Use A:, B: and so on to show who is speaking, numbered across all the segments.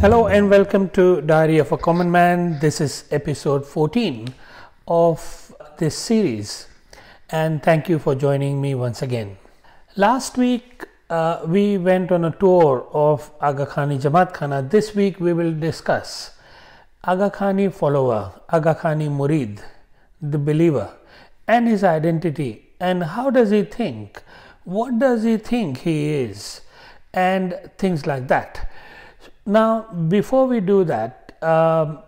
A: Hello and welcome to Diary of a Common Man. This is episode 14 of this series, and thank you for joining me once again. Last week we went on a tour of Agakhani Jamaat Khana. This week we will discuss Agakhani follower, Agakhani Murid, the believer, and his identity, and how does he think, what does he think he is, and things like that. Now, before we do that,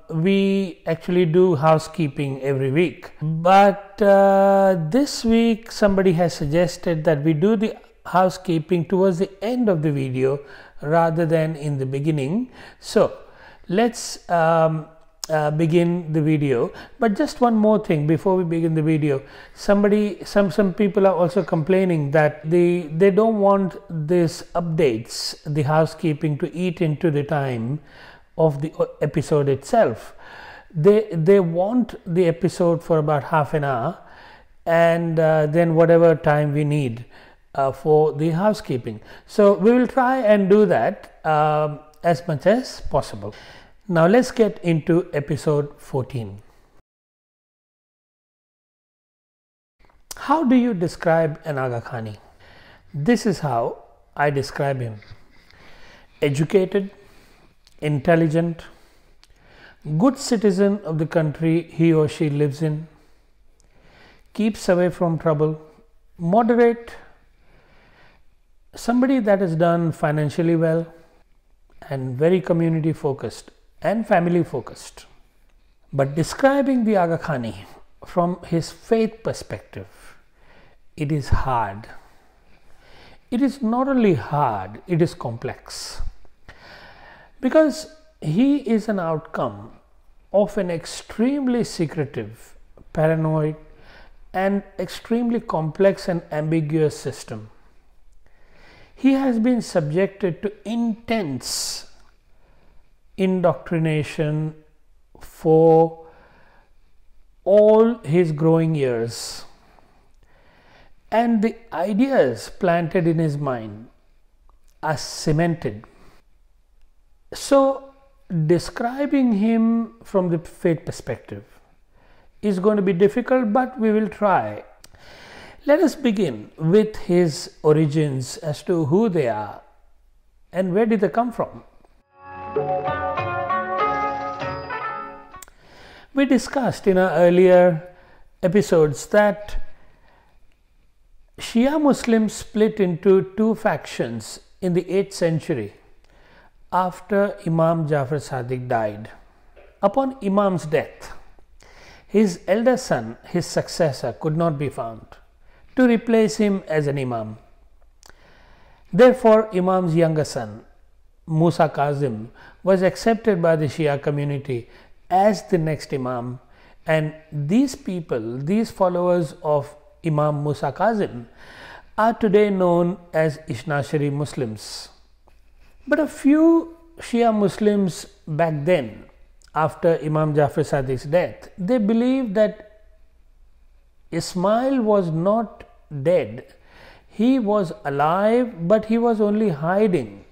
A: we actually do housekeeping every week. But this week, somebody has suggested that we do the housekeeping towards the end of the video rather than in the beginning. So, let's begin the video. But just one more thing before we begin the video. Some people are also complaining that they don't want these updates, the housekeeping, to eat into the time of the episode itself. They want the episode for about half an hour, and then whatever time we need for the housekeeping. So we will try and do that as much as possible. Now let's get into episode 14. How do you describe an Agakhani? This is how I describe him. Educated, intelligent, good citizen of the country he or she lives in, keeps away from trouble, moderate, somebody that has done financially well, and very community focused and family focused. But describing the Agakhani from his faith perspective, it is hard. It is not only hard, it is complex. Because he is an outcome of an extremely secretive, paranoid, and extremely complex and ambiguous system. He has been subjected to intense indoctrination for all his growing years, and the ideas planted in his mind are cemented. So describing him from the faith perspective is going to be difficult, but we will try. Let us begin with his origins as to who they are and where did they come from. We discussed in our earlier episodes that Shia Muslims split into two factions in the 8th century after Imam Jafar Sadiq died. Upon Imam's death, his elder son, his successor, could not be found to replace him as an Imam. Therefore, Imam's younger son, Musa Kazim, was accepted by the Shia community as the next Imam, and these people, these followers of Imam Musa Kazim, are today known as Ishnashari Muslims. But a few Shia Muslims back then, after Imam Jafar Sadiq's death, they believed that Ismail was not dead. He was alive, but he was only hiding.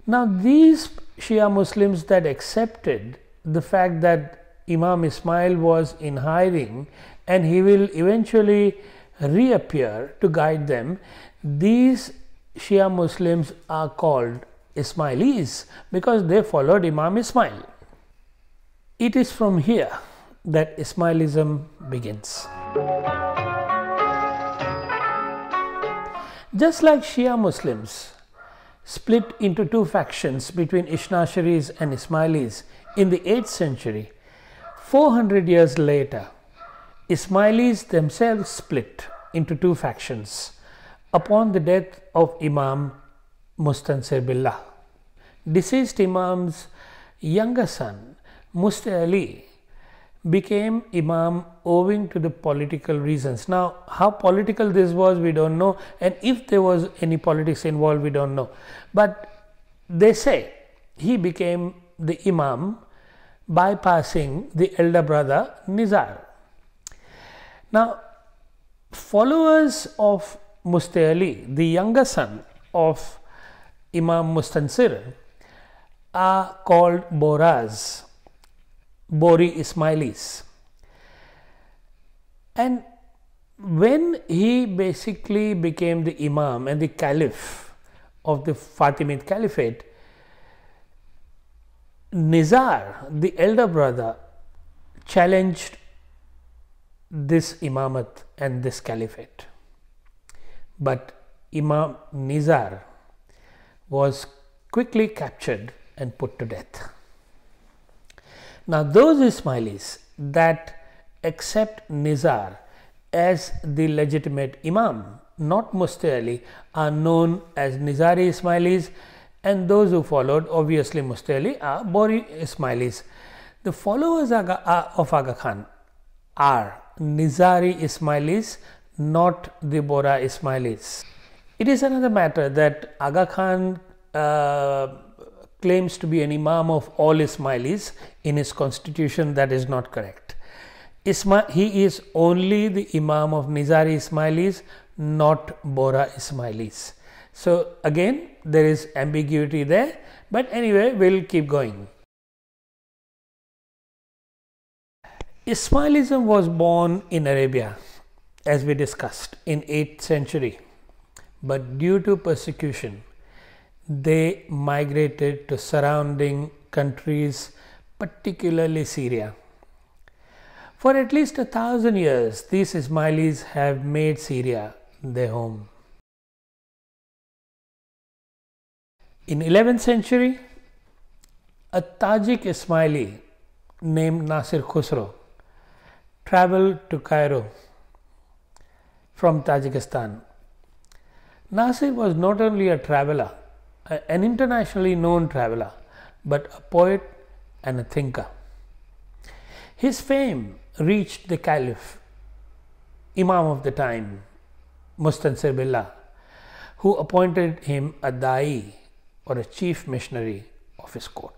A: Now these Shia Muslims that accepted the fact that Imam Ismail was in hiding and he will eventually reappear to guide them, these Shia Muslims are called Ismailis because they followed Imam Ismail. It is from here that Ismailism begins. Just like Shia Muslims split into two factions between Ishnasharis and Ismailis in the 8th century, 400 years later, Ismailis themselves split into two factions upon the death of Imam Mustansir Billah. Deceased Imam's younger son, Musta Ali, became Imam owing to the political reasons. Now, how political this was, we don't know, and if there was any politics involved, we don't know. But they say he became the Imam bypassing the elder brother Nizar. Now, followers of Musta Ali, the younger son of Imam Mustansir, are called Bohras, Bori Ismailis. And when he basically became the Imam and the Caliph of the Fatimid Caliphate, Nizar, the elder brother, challenged this Imamat and this Caliphate. But Imam Nizar was quickly captured and put to death. Now those Ismailis that accept Nizar as the legitimate Imam, not Musti Ali, are known as Nizari Ismailis, and those who followed, obviously Musti Ali, are Bori Ismailis. The followers of Aga Khan are Nizari Ismailis, not the Bora Ismailis. It is another matter that Aga Khan claims to be an Imam of all Ismailis in his constitution. That is not correct. He is only the Imam of Nizari Ismailis, not Bora Ismailis. So again, there is ambiguity there, but anyway, we'll keep going. Ismailism was born in Arabia, as we discussed, in 8th century, but due to persecution, they migrated to surrounding countries, particularly Syria. For at least 1,000 years, these Ismailis have made Syria their home. In 11th century, a Tajik Ismaili named Nasir Khosrow traveled to Cairo from Tajikistan. Nasir was not only a traveler, an internationally known traveler, but a poet and a thinker. His fame reached the Caliph, Imam of the time, Mustansir Billah, who appointed him a Da'i, or a chief missionary of his court.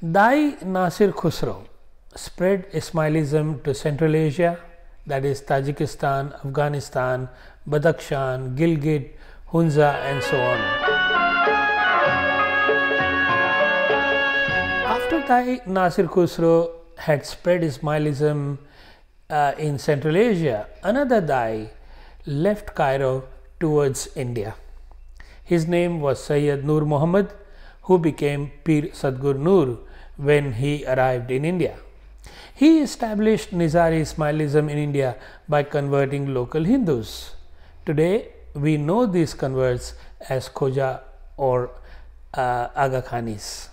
A: Da'i Nasir Khosrow spread Ismailism to Central Asia, that is Tajikistan, Afghanistan, Badakhshan, Gilgit, Hunza, and so on. After Da'i Nasir Khosrow had spread Ismailism in Central Asia, another Da'i left Cairo towards India. His name was Sayyid Nur Muhammad, who became Pir Sadgur Nur when he arrived in India. He established Nizari Ismailism in India by converting local Hindus. Today, we know these converts as Khoja or Agakhanis.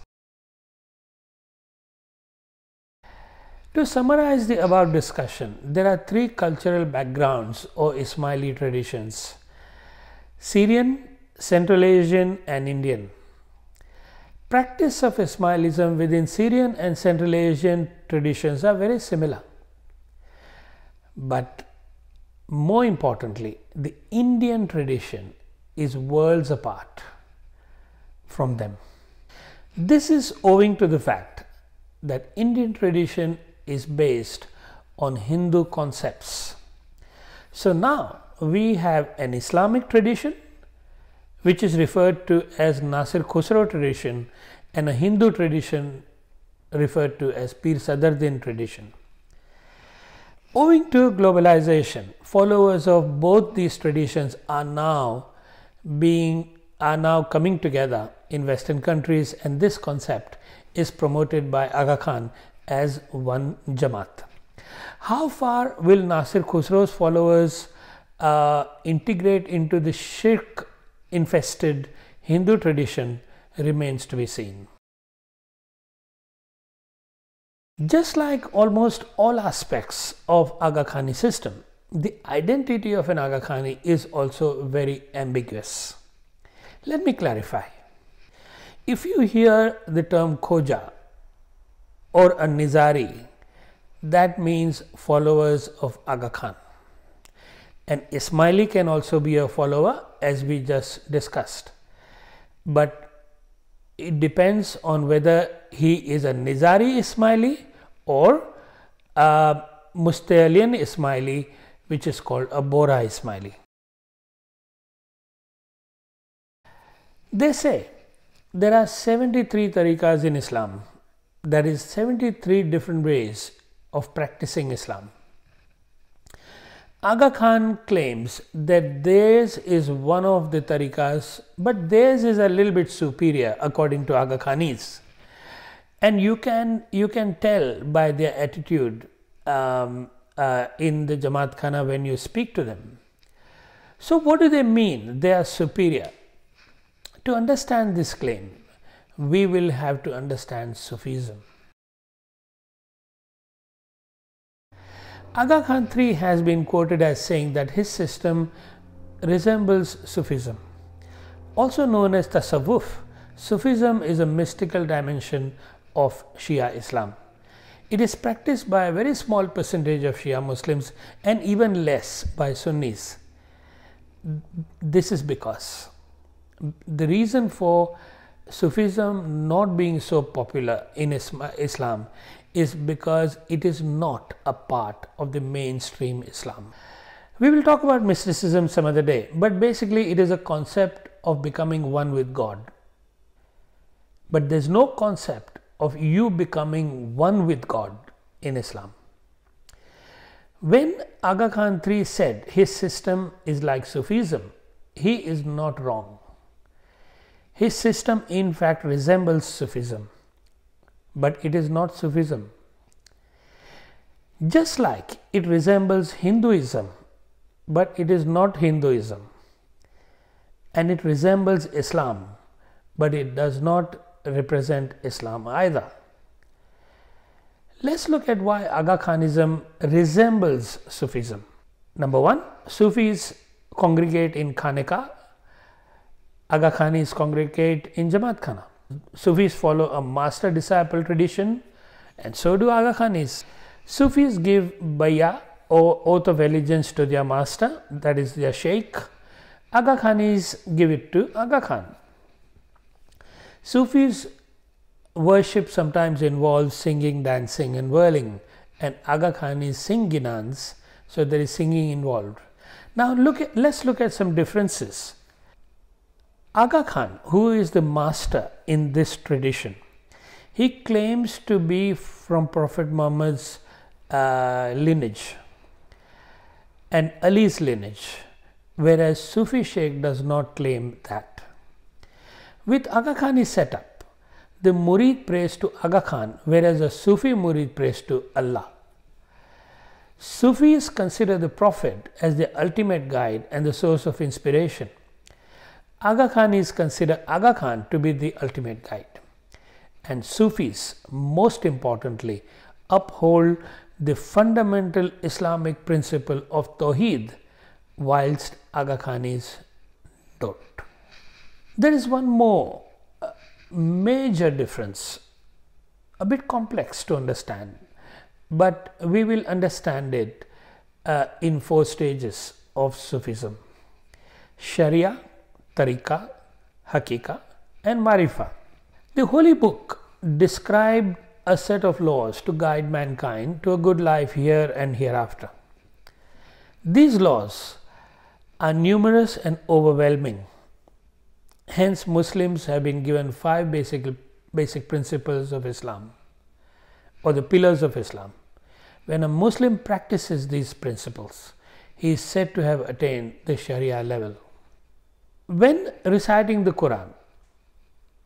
A: To summarize the above discussion, there are three cultural backgrounds or Ismaili traditions: Syrian, Central Asian, and Indian. Practice of Ismailism within Syrian and Central Asian traditions are very similar. But more importantly, the Indian tradition is worlds apart from them. This is owing to the fact that Indian tradition is based on Hindu concepts. So now we have an Islamic tradition, which is referred to as Nasir Khosrow tradition, and a Hindu tradition referred to as Pir Sadruddin tradition. Owing to globalization, followers of both these traditions are now coming together in Western countries, and this concept is promoted by Aga Khan as one Jamaat. How far will Nasir Khosrow's followers integrate into the shirk infested Hindu tradition remains to be seen. Just like almost all aspects of Agakhani system, the identity of an Agakhani is also very ambiguous. Let me clarify. If you hear the term Khoja or a Nizari, that means followers of Aga Khan. An Ismaili can also be a follower, as we just discussed, but it depends on whether he is a Nizari Ismaili or a Mustalian Ismaili, which is called a Bora Ismaili. They say there are 73 tariqas in Islam. That is 73 different ways of practicing Islam. Aga Khan claims that theirs is one of the tariqas, but theirs is a little bit superior according to Agakhanis. And you can tell by their attitude in the Jamaat Khana when you speak to them. So what do they mean? They are superior. To understand this claim, we will have to understand Sufism. Aga Khan III has been quoted as saying that his system resembles Sufism. Also known as Tasawwuf, Sufism is a mystical dimension of Shia Islam. It is practiced by a very small percentage of Shia Muslims and even less by Sunnis. This is because the reason for Sufism not being so popular in Islam is because it is not a part of the mainstream Islam. We will talk about mysticism some other day, but basically it is a concept of becoming one with God. But there is no concept of you becoming one with God in Islam. When Aga Khan III said his system is like Sufism, he is not wrong. His system in fact resembles Sufism, but it is not Sufism. Just like it resembles Hinduism, but it is not Hinduism. And it resembles Islam, but it does not represent Islam either. Let's look at why Aga Khanism resembles Sufism. Number one, Sufis congregate in Khaneka. Agakhanis congregate in Jamaat Khana. Sufis follow a master-disciple tradition, and so do Agakhanis. Sufis give bayah or oath of allegiance to their master, that is their sheikh. Agakhanis give it to Aga Khan. Sufis worship sometimes involves singing, dancing and whirling, and Agakhanis sing ginans, so there is singing involved. Now let's look at some differences. Aga Khan, who is the master in this tradition, he claims to be from Prophet Muhammad's lineage and Ali's lineage, whereas Sufi Sheikh does not claim that. With Aga Khani setup, the Murid prays to Aga Khan, whereas a Sufi Murid prays to Allah. Sufis consider the Prophet as the ultimate guide and the source of inspiration. Agakhanis consider Aga Khan to be the ultimate guide. And Sufis, most importantly, uphold the fundamental Islamic principle of Tawheed, whilst Agakhanis don't. There is one more major difference, a bit complex to understand, but we will understand it in 4 stages of Sufism: Sharia, Tariqa, Hakika and Marifa. The Holy Book described a set of laws to guide mankind to a good life here and hereafter. These laws are numerous and overwhelming. Hence, Muslims have been given 5 basic principles of Islam, or the pillars of Islam. When a Muslim practices these principles, he is said to have attained the Sharia level. When reciting the Quran,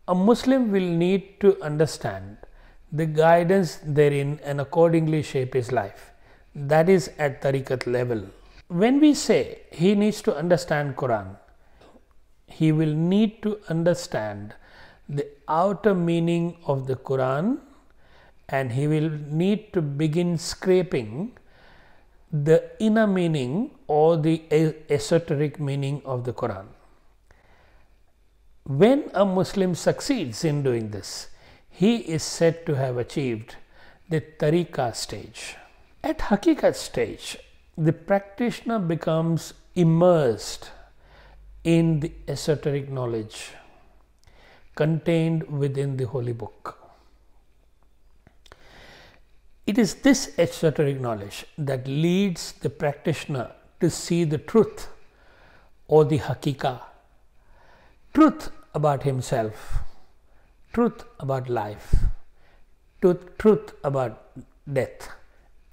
A: a Muslim will need to understand the guidance therein and accordingly shape his life. That is at tariqat level. When we say he needs to understand Quran, he will need to understand the outer meaning of the Quran, and he will need to begin scraping the inner meaning or the esoteric meaning of the Quran. When a Muslim succeeds in doing this, he is said to have achieved the tariqa stage. At hakikat stage, the practitioner becomes immersed in the esoteric knowledge contained within the Holy Book. It is this esoteric knowledge that leads the practitioner to see the truth or the hakika, truth about himself, truth about life, truth about death,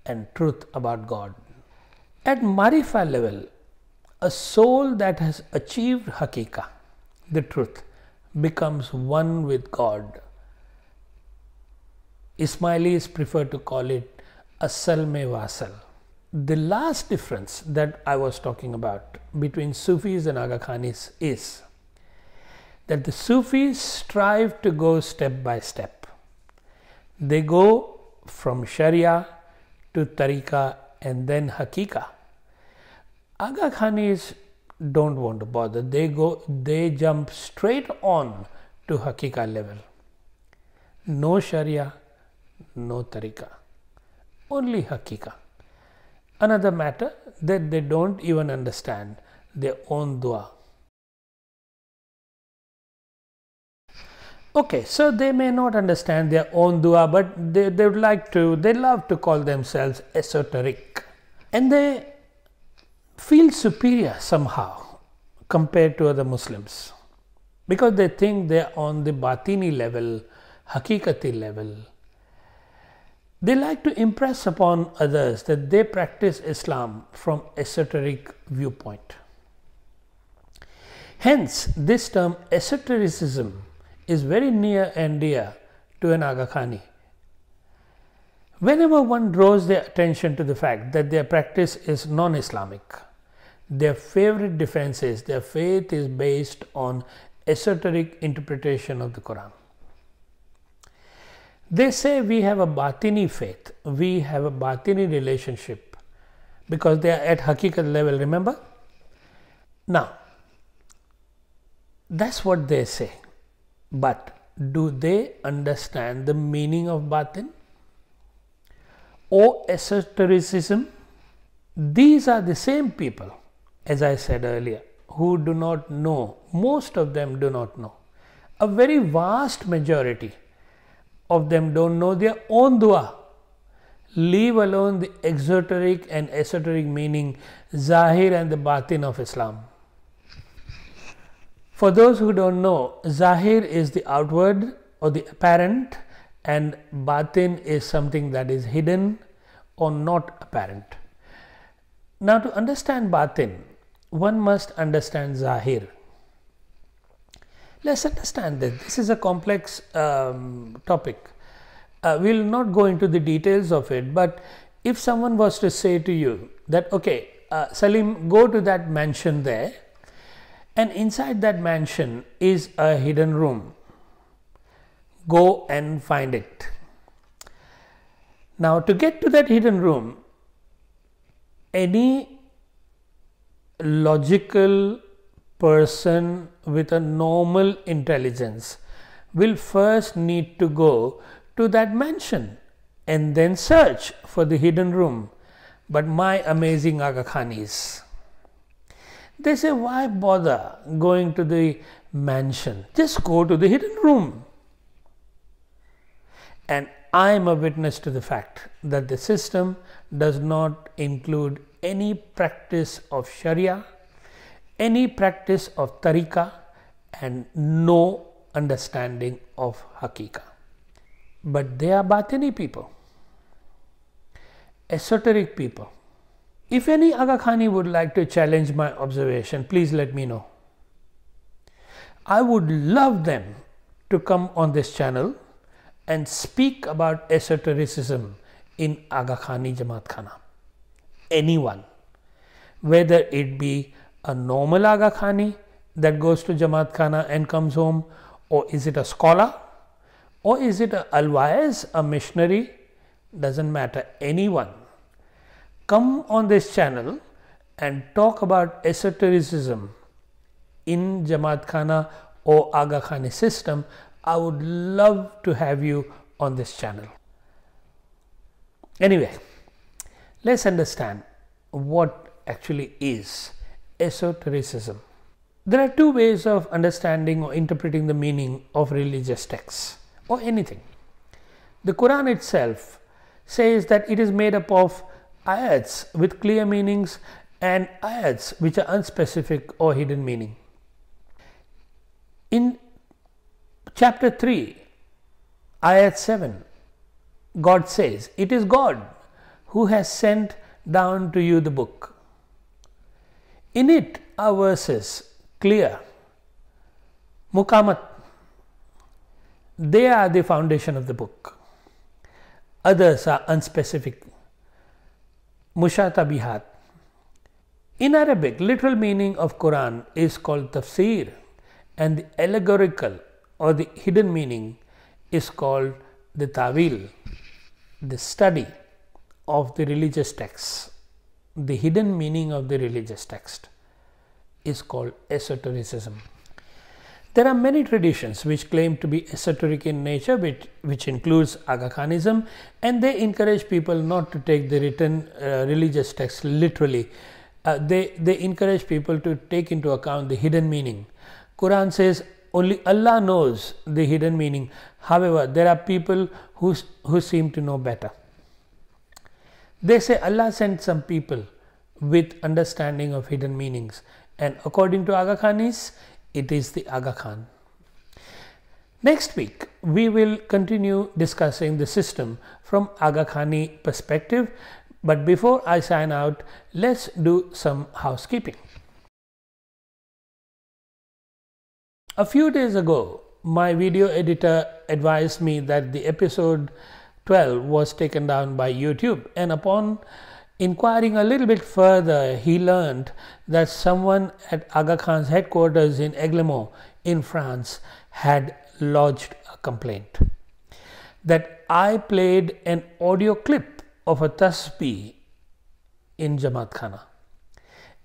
A: and truth about God. At Marifa level, a soul that has achieved Hakika, the truth, becomes one with God. Ismailis prefer to call it Asal mein Wasal. The last difference that I was talking about between Sufis and Aga Khanis is that the Sufis strive to go step by step. They go from Sharia to Tariqa and then Hakika. Aga Khanis don't want to bother. They jump straight on to Hakika level. No Sharia, no Tariqa, only Hakika. Another matter that they don't even understand their own dua. Okay, so they may not understand their own dua, but they love to call themselves esoteric. And they feel superior somehow compared to other Muslims because they think they are on the batini level, hakikati level. They like to impress upon others that they practice Islam from esoteric viewpoint. Hence, this term esotericism is very near and dear to an Agakhani. Whenever one draws their attention to the fact that their practice is non-Islamic, their favorite defense is their faith is based on esoteric interpretation of the Quran. They say we have a batini faith, we have a batini relationship because they are at hakikat level, remember? Now, that's what they say. But do they understand the meaning of batin or esotericism? These are the same people, as I said earlier, who do not know, most of them do not know. A very vast majority of them don't know their own dua, leave alone the exoteric and esoteric meaning, zahir and the batin of Islam. For those who don't know, zahir is the outward or the apparent, and batin is something that is hidden or not apparent. Now, to understand batin, one must understand zahir. Let's understand that this is a complex topic. We'll not go into the details of it, but if someone was to say to you that, okay, Salim, go to that mansion there, and inside that mansion is a hidden room. Go and find it. Now, to get to that hidden room, any logical person with a normal intelligence will first need to go to that mansion and then search for the hidden room. But my amazing Agakhanis, they say, why bother going to the mansion? Just go to the hidden room. And I am a witness to the fact that the system does not include any practice of Sharia, any practice of Tariqa, and no understanding of Hakika. But they are Batini people, esoteric people. If any Agakhani would like to challenge my observation, please let me know. I would love them to come on this channel and speak about esotericism in Agakhani Jamaat Khana. Anyone, whether it be a normal Agakhani that goes to Jamaat Khana and comes home, or is it a scholar, or is it a alwais, a missionary, doesn't matter, anyone. Come on this channel and talk about esotericism in Jamaat Khana or Agakhani system. I would love to have you on this channel. Anyway, let's understand what actually is esotericism. There are two ways of understanding or interpreting the meaning of religious texts or anything. The Quran itself says that it is made up of ayats with clear meanings and ayats which are unspecific or hidden meaning. In chapter 3 Ayat 7, God says, "It is God who has sent down to you the book." In it are verses clear. Mukamat, they are the foundation of the book. Others are unspecific. Mushatabihat. In Arabic, literal meaning of Quran is called tafsir, and the allegorical or the hidden meaning is called the tawil, the study of the religious text. The hidden meaning of the religious text is called esotericism. There are many traditions which claim to be esoteric in nature, which includes Aga Khanism, and they encourage people not to take the written religious text literally. They encourage people to take into account the hidden meaning. Quran says only Allah knows the hidden meaning. However, there are people who seem to know better. They say Allah sent some people with understanding of hidden meanings, and according to Aga Khanis, it is the Aga Khan. Next week, we will continue discussing the system from Agakhani perspective. But before I sign out, let's do some housekeeping. A few days ago, my video editor advised me that the episode 12 was taken down by YouTube, and upon inquiring a little bit further, he learned that someone at Aga Khan's headquarters in Aiglemont in France had lodged a complaint that I played an audio clip of a tasbih in Jamaat Khana,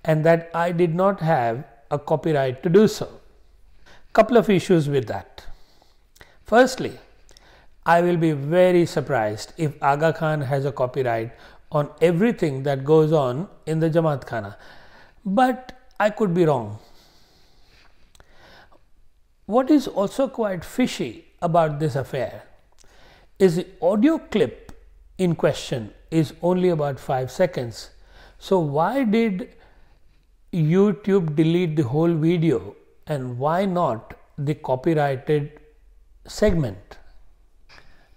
A: and that I did not have a copyright to do so. Couple of issues with that. Firstly, I will be very surprised if Aga Khan has a copyright on everything that goes on in the Jamaat Khana, but I could be wrong. What is also quite fishy about this affair is the audio clip in question is only about 5 seconds. So why did YouTube delete the whole video, and why not the copyrighted segment?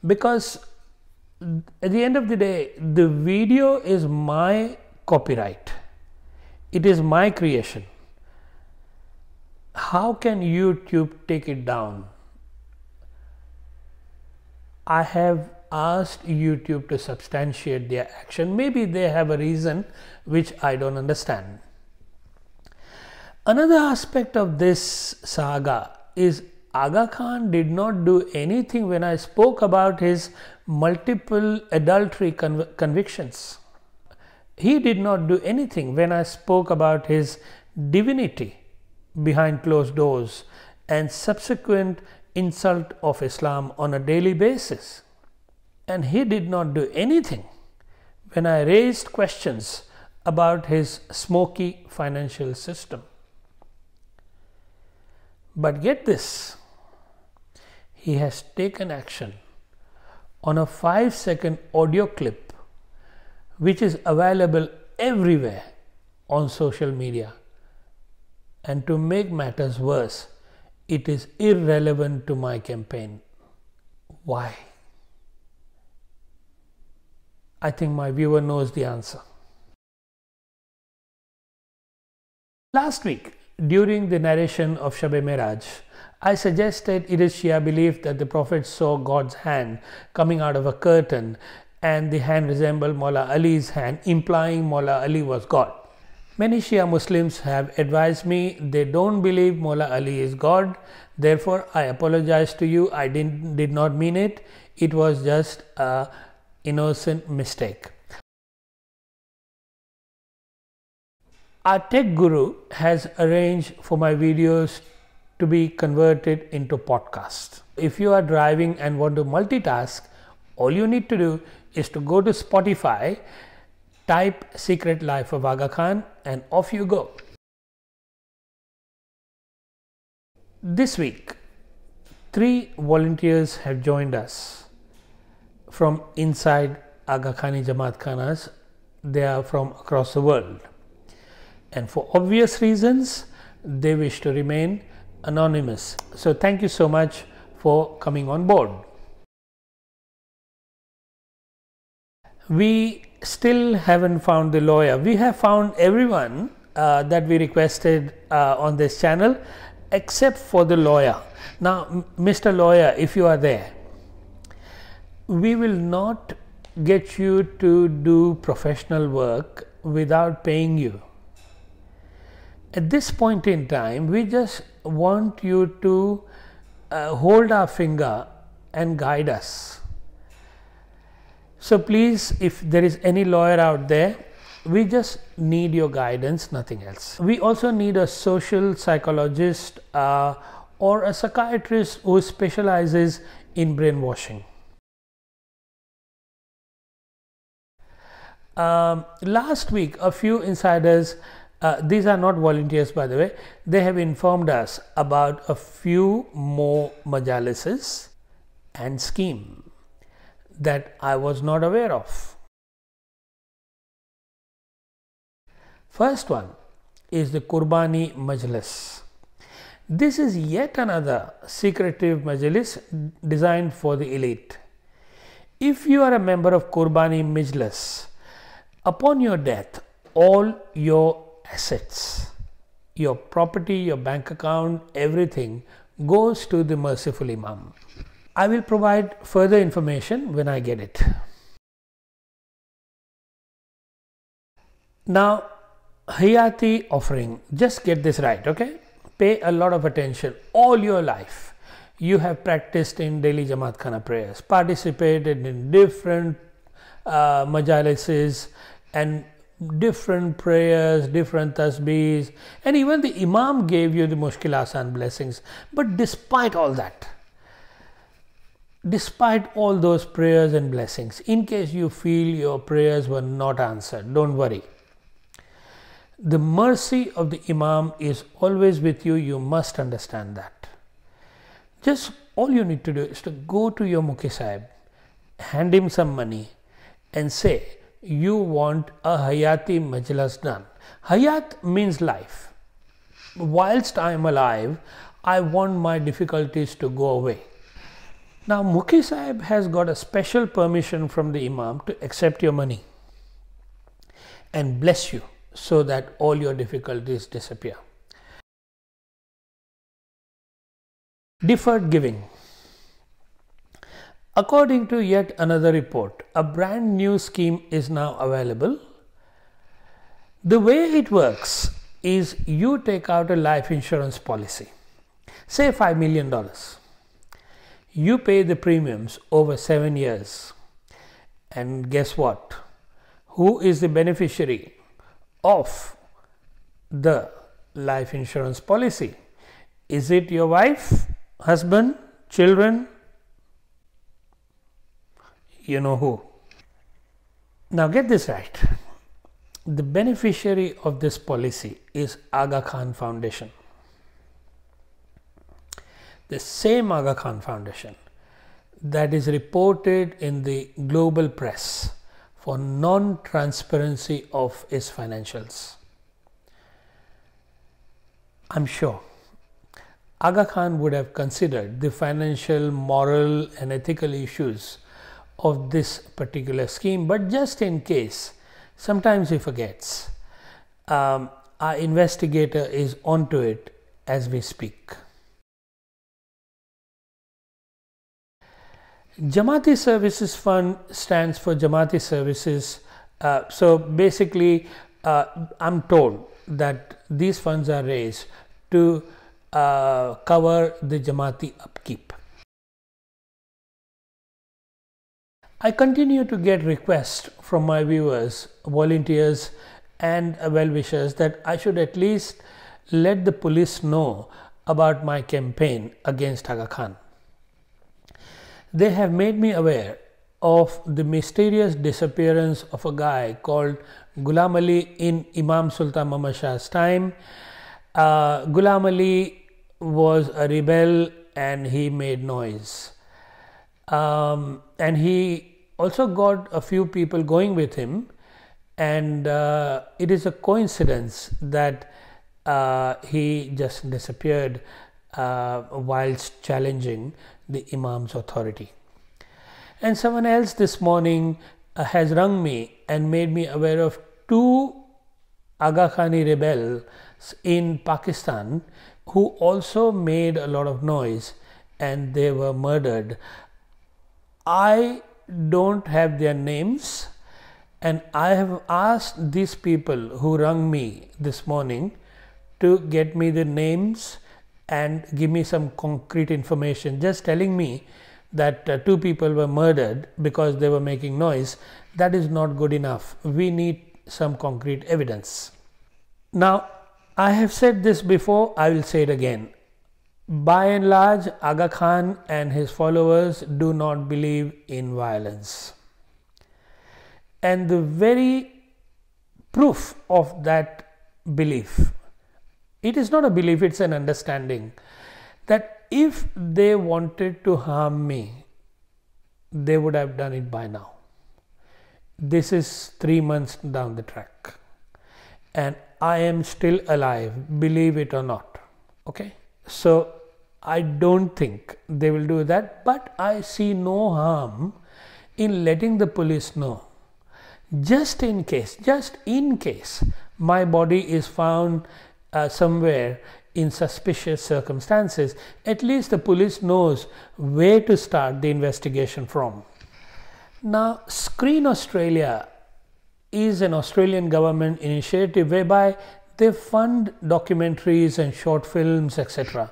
A: Because at the end of the day, the video is my copyright. It is my creation. How can YouTube take it down? I have asked YouTube to substantiate their action. Maybe they have a reason which I don't understand. Another aspect of this saga is Aga Khan did not do anything when I spoke about his multiple adultery convictions. He did not do anything when I spoke about his divinity behind closed doors and subsequent insult of Islam on a daily basis. And he did not do anything when I raised questions about his smoky financial system. But get this, he has taken action on a 5-second audio clip which is available everywhere on social media. And to make matters worse, it is irrelevant to my campaign. Why? I think my viewer knows the answer. Last week, during the narration of Shab-e Miraj, I suggested it is Shia belief that the Prophet saw God's hand coming out of a curtain, and the hand resembled Maula Ali's hand, implying Maula Ali was God. Many Shia Muslims have advised me they don't believe Maula Ali is God. Therefore, I apologize to you. I did not mean it. It was just an innocent mistake. Our tech guru has arranged for my videos to be converted into podcasts. If you are driving and want to multitask, all you need to do is to go to Spotify, type Secret Life of Aga Khan, and off you go. This week, 3 volunteers have joined us from inside Agakhani Jamaat Khanas. They are from across the world. And for obvious reasons, they wish to remain anonymous. So thank you so much for coming on board. We still haven't found the lawyer. We have found everyone that we requested on this channel except for the lawyer. Now, Mr. Lawyer, if you are there, we will not get you to do professional work without paying you. At this point in time, we just want you to hold our finger and guide us. So please, if there is any lawyer out there, we just need your guidance, nothing else. We also need a social psychologist or a psychiatrist who specializes in brainwashing. Last week, a few insiders, these are not volunteers by the way, they have informed us about a few more majalises and scheme that I was not aware of. First one is the Qurbani Majlis. This is yet another secretive majlis designed for the elite. If you are a member of Qurbani Majlis, upon your death, all your assets, your property, your bank account, everything goes to the merciful Imam. I will provide further information when I get it. Now, Hayati offering, just get this right, okay? Pay a lot of attention. All your life, you have practiced in daily Jamaat Khana prayers, participated in different majalises and different prayers, different tasbeehs, and even the Imam gave you the Mushkil Asan blessings. But despite all that, despite all those prayers and blessings, in case you feel your prayers were not answered, don't worry. The mercy of the Imam is always with you. You must understand that. Just all you need to do is to go to your Mukhi Sahib, hand him some money and say you want a Hayati Majlis done. Hayat means life. Whilst I am alive, I want my difficulties to go away. Now, Mukhi Sahib has got a special permission from the Imam to accept your money and bless you so that all your difficulties disappear. Deferred Giving. According to yet another report, a brand new scheme is now available. The way it works is you take out a life insurance policy, say $5 million. You pay the premiums over 7 years. And guess what? Who is the beneficiary of the life insurance policy? Is it your wife, husband, children? You know who. Now get this right. The beneficiary of this policy is Aga Khan Foundation. The same Aga Khan Foundation that is reported in the global press for non-transparency of its financials. I'm sure Aga Khan would have considered the financial, moral and ethical issues of this particular scheme, but just in case, sometimes he forgets. Our investigator is onto it as we speak. Jamaati Services Fund stands for Jamaati Services. So basically, I'm told that these funds are raised to cover the Jamaati upkeep. I continue to get requests from my viewers, volunteers and well-wishers that I should at least let the police know about my campaign against Aga Khan. They have made me aware of the mysterious disappearance of a guy called Ghulam Ali in Imam Sultan Muhammad Shah's time. Ghulam Ali was a rebel and he made noise. And he also got a few people going with him, and it is a coincidence that he just disappeared whilst challenging the Imam's authority. And someone else this morning has rung me and made me aware of two Agakhani rebels in Pakistan who also made a lot of noise and they were murdered. I don't have their names, and I have asked these people who rung me this morning to get me the names and give me some concrete information. Just telling me that two people were murdered because they were making noise, that is not good enough. We need some concrete evidence. Now, I have said this before, I will say it again. By and large, Aga Khan and his followers do not believe in violence. And the very proof of that belief, it is not a belief, it's an understanding, that if they wanted to harm me, they would have done it by now. This is 3 months down the track, and I am still alive, believe it or not. Okay, so I don't think they will do that, but I see no harm in letting the police know. Just in case my body is found somewhere in suspicious circumstances, at least the police knows where to start the investigation from. Now, Screen Australia is an Australian government initiative whereby they fund documentaries and short films, etc.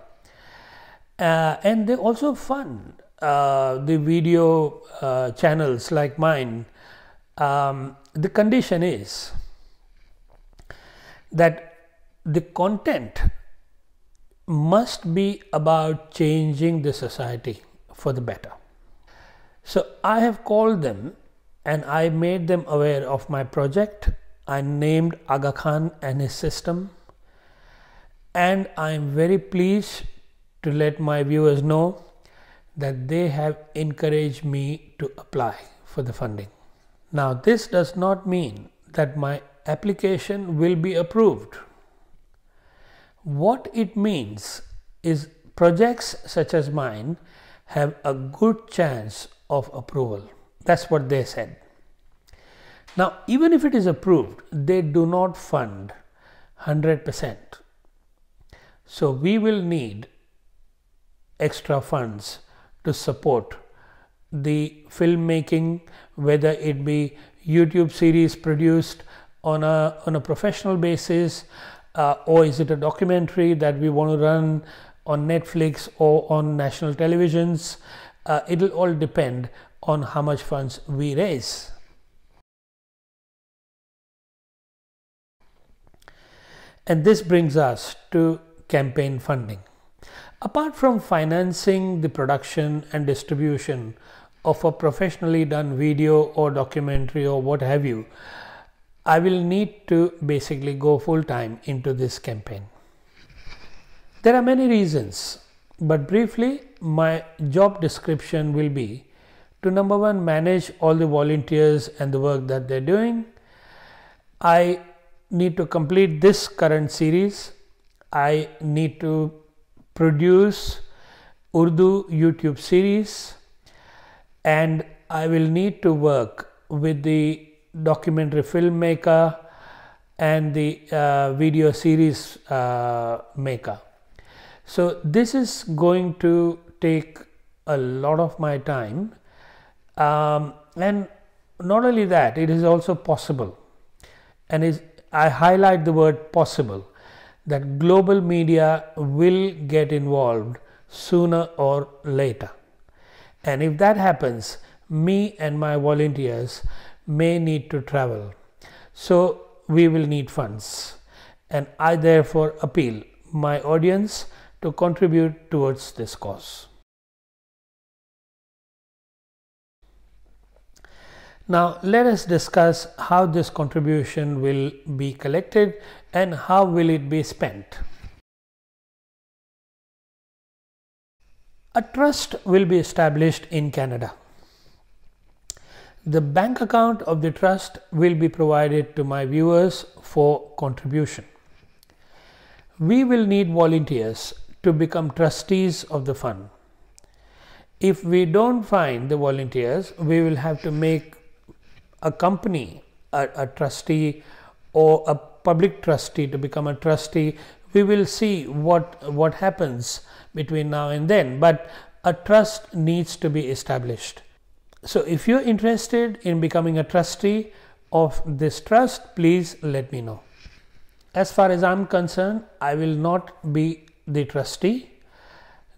A: And they also fund the video channels like mine. The condition is that the content must be about changing the society for the better. So I have called them and I made them aware of my project. I named Aga Khan and his system, and I am very pleased to let my viewers know that they have encouraged me to apply for the funding. Now, this does not mean that my application will be approved. What it means is projects such as mine have a good chance of approval. That's what they said. Now, even if it is approved, they do not fund 100%. So we will need extra funds to support the filmmaking, whether it be YouTube series produced on a professional basis, or is it a documentary that we want to run on Netflix or on national televisions. It will all depend on how much funds we raise. And this brings us to campaign funding. Apart from financing the production and distribution of a professionally done video or documentary or what have you, I will need to basically go full time into this campaign. There are many reasons, but briefly, my job description will be to, number one, manage all the volunteers and the work that they're doing. I need to complete this current series. I need to produce Urdu YouTube series, and I will need to work with the documentary filmmaker and the video series maker. So this is going to take a lot of my time, and not only that, it is also possible, and I highlight the word possible, that global media will get involved sooner or later. And if that happens, me and my volunteers may need to travel. So we will need funds. And I therefore appeal my audience to contribute towards this cause. Now let us discuss how this contribution will be collected and how will it be spent. A trust will be established in Canada. The bank account of the trust will be provided to my viewers for contribution. We will need volunteers to become trustees of the fund. If we don't find the volunteers, we will have to make a company, a trustee or a public trustee to become a trustee, we will see what happens between now and then, but a trust needs to be established. So if you're interested in becoming a trustee of this trust, please let me know. As far as I'm concerned, I will not be the trustee.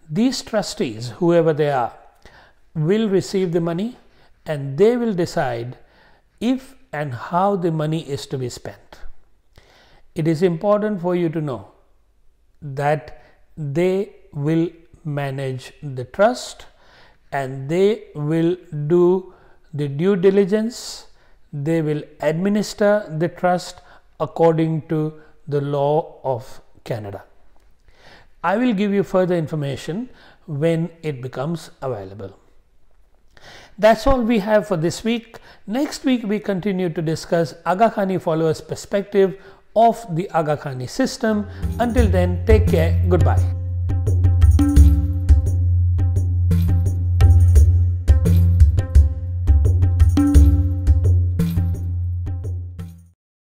A: These trustees, whoever they are, will receive the money and they will decide if and how the money is to be spent. It is important for you to know that they will manage the trust and they will do the due diligence, they will administer the trust according to the law of Canada. I will give you further information when it becomes available. That's all we have for this week. Next week we continue to discuss Agakhani followers' perspective of the Agakhani system. Until then, take care. Goodbye.